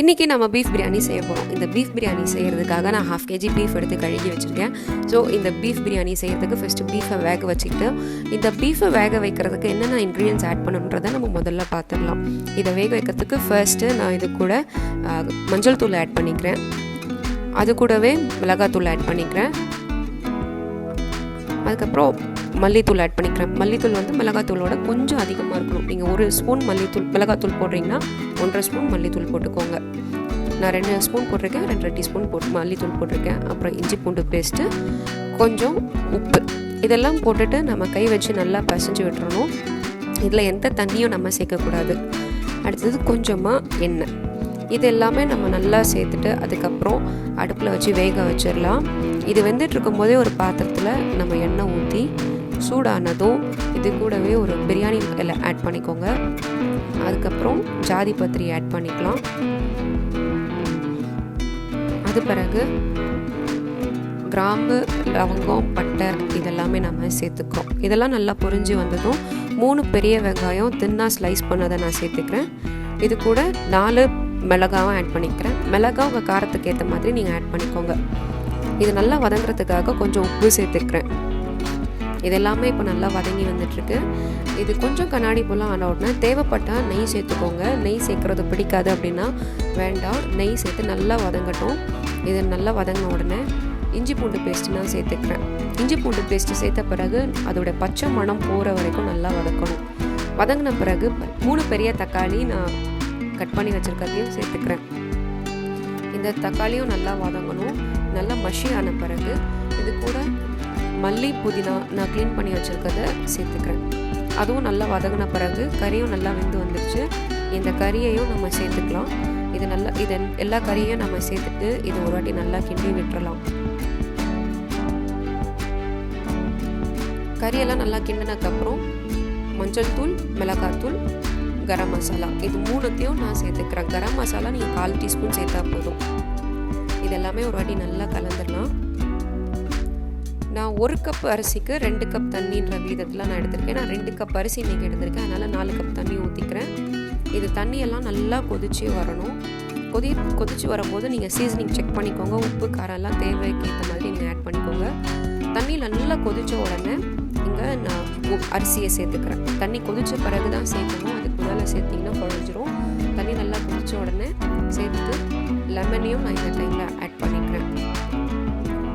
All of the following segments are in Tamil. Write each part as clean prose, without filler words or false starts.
இன்றைக்கி நம்ம பீஃப் பிரியாணி செய்ய போகிறோம். இந்த பீஃப் பிரியாணி செய்கிறதுக்காக நான் 1/2 kg பீஃப் எடுத்து கழுகி வச்சுருக்கேன். ஸோ இந்த பீஃப் பிரியாணி செய்கிறதுக்கு ஃபஸ்ட்டு பீஃபை வேக வச்சுக்கிட்டு இந்த பீஃபை வேக வைக்கிறதுக்கு என்னென்ன இன்க்ரீடியன்ஸ் ஆட் பண்ணணுன்றதை நம்ம முதல்ல பார்த்துடலாம். இதை வேக வைக்கிறதுக்கு ஃபர்ஸ்ட்டு நான் இது கூட மஞ்சள் தூள் ஆட் பண்ணிக்கிறேன். அது கூடவே மிளகாத்தூள் ஆட் பண்ணிக்கிறேன். அதுக்கப்புறம் மல்லித்தூள் ஆட் பண்ணிக்கிறேன். மல்லித்தூள் வந்து மிளகாத்தூளோட கொஞ்சம் அதிகமாக இருக்கணும். நீங்கள் 1 ஸ்பூன் மிளகாத்தூள் போடுறீங்கன்னா 1.5 ஸ்பூன் மல்லித்தூள் போட்டுக்கோங்க. நான் 2 ஸ்பூன் போட்டிருக்கேன், 2 டீஸ்பூன் மல்லித்தூள் போட்டிருக்கேன். அப்புறம் இஞ்சி பூண்டு பேஸ்ட்டு, கொஞ்சம் உப்பு, இதெல்லாம் போட்டுட்டு நம்ம கை வச்சு நல்லா பிசைஞ்சு விட்டுறணும். இதில் எந்த தண்ணியும் நம்ம சேர்க்கக்கூடாது. அடுத்தது கொஞ்சமாக எண்ணெய், இது எல்லாமே நம்ம நல்லா சேர்த்துட்டு அதுக்கப்புறம் அடுப்பில் வச்சு வேக வச்சிடலாம். இது வெந்துட்டு இருக்கும்போதே ஒரு பாத்திரத்தில் நம்ம எண்ணெய் ஊற்றி சூடானதும் இது கூடவே ஒரு பிரியாணி இலை ஆட் பண்ணிக்கோங்க. அதுக்கப்புறம் ஜாதி பத்திரி ஆட் பண்ணிக்கலாம். அது பிறகு கிராம்பு, லவங்கம், பட்டை இதெல்லாமே நம்ம சேர்த்துக்கிறோம். இதெல்லாம் நல்லா பொரிஞ்சு வந்ததும் 3 பெரிய வெங்காயம் தின்னாக ஸ்லைஸ் பண்ணதை நான் சேர்த்துக்கிறேன். இது கூட 4 மிளகாவும் ஆட் பண்ணிக்கிறேன். மிளகா உங்கள் காரத்துக்கு ஏற்ற மாதிரி நீங்கள் ஆட் பண்ணிக்கோங்க. இது நல்லா வதங்குறதுக்காக கொஞ்சம் உப்பு சேர்த்துக்கிறேன். இது எல்லாமே இப்போ நல்லா வதங்கி வந்துட்டுருக்கு. இது கொஞ்சம் கண்ணாடி போல் ஆன உடனே தேவைப்பட்டால் நெய் சேர்த்துக்கோங்க. நெய் சேர்க்குறது பிடிக்காது அப்படின்னா வேண்டாம், நெய் சேர்த்து நல்லா வதங்கட்டும். இது நல்லா வதங்கின உடனே இஞ்சி பூண்டு பேஸ்ட்டு நான் சேர்த்துக்கிறேன். இஞ்சி பூண்டு பேஸ்ட்டு சேர்த்த பிறகு அதோட பச்சை மணம் போகிற வரைக்கும் நல்லா வதக்கணும். வதங்கின பிறகு 3 பெரிய தக்காளி நான் கட் பண்ணி வச்சுருக்கிறதையும் சேர்த்துக்கிறேன். இந்த தக்காளியும் நல்லா வதங்கணும். நல்லா மஷி ஆன பிறகு இது கூட மல்லி, புதினா நான் க்ளீன் பண்ணி வச்சுருக்கதை சேர்த்துக்கிறேன். அதுவும் நல்லா வதங்கின பிறகு கறியும் நல்லா வெந்து வந்துடுச்சு. இந்த கறியையும் நம்ம சேர்த்துக்கலாம். இது எல்லா கறியையும் நம்ம சேர்த்துட்டு இது ஒரு வாட்டி நல்லா கிண்டி விட்டுறலாம். கறியெல்லாம் நல்லா கிண்டினதுக்கப்புறம் மஞ்சள் தூள், மிளகாத்தூள், கரம் மசாலா இது 3த்தையும் நான் சேர்த்துக்கிறேன். கரம் மசாலா நீங்கள் 1/4 டீஸ்பூன் சேர்த்தா போதும். இதெல்லாமே ஒரு வாட்டி நல்லா கலந்துடலாம். நான் 1 கப் அரிசிக்கு 2 கப் தண்ணின்ற விதத்தில் நான் எடுத்திருக்கேன். நான் 2 கப் அரிசி இன்றைக்கி எடுத்திருக்கேன், அதனால் 4 கப் தண்ணி ஊற்றிக்கிறேன். இது தண்ணியெல்லாம் நல்லா கொதிச்சு வரணும். கொதிச்சு வரும்போது நீங்கள் சீசனிங் செக் பண்ணிக்கோங்க. உப்பு, காரம் எல்லாம் தேவைக்கு ஏற்ற மாதிரி நீங்கள் ஆட் பண்ணிக்கோங்க. தண்ணி நல்லா கொதித்த உடனே இங்கே நான் அரிசியை சேர்த்துக்கிறேன். தண்ணி கொதித்த பிறகு தான் சேர்க்கணும். அதுக்கு முன்னால் சேர்த்திங்கன்னா குழஞ்சிரும். தண்ணி நல்லா கொதித்த உடனே சேர்த்து லெமனையும் நான் இந்த டைமில் ஆட் பண்ணிக்கிறேன்.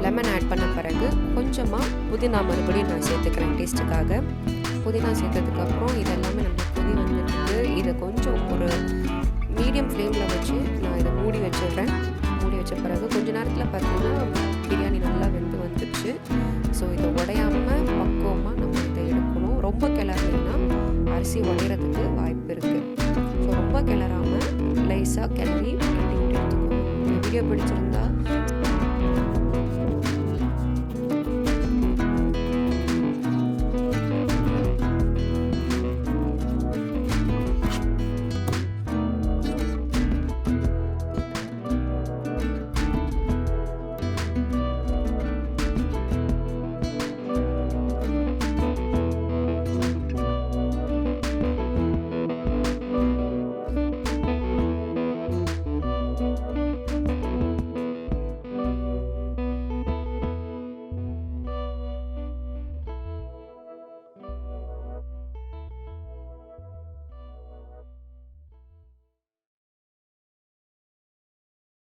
லெமன் ஆட் பண்ண பிறகு கொஞ்சமாக புதினா மறுபடியும் நான் சேர்த்துக்கிறேன் டேஸ்ட்டுக்காக. புதினா சேர்த்ததுக்கப்புறம் இதெல்லாமே நல்லா கொதி வந்துட்டு இதை கொஞ்சம் ஒரு மீடியம் ஃப்ளேமில் வச்சு நான் இதை மூடி வச்சிடுறேன். மூடி வச்ச பிறகு கொஞ்ச நேரத்தில் பார்த்தீங்கன்னா பிரியாணி நல்லா வெந்து வந்துடுச்சு. ஸோ இதை உடையாமல் பக்குவமாக நம்ம இதை எடுக்கணும். ரொம்ப கிளறினா அரிசி உடையிறதுக்கு வாய்ப்பு இருக்குது. ஸோ ரொம்ப கிளறாமல் லைஸாக கிளறி எடுத்துக்கணும். இந்த வீடியோ பிடிச்சிருந்தா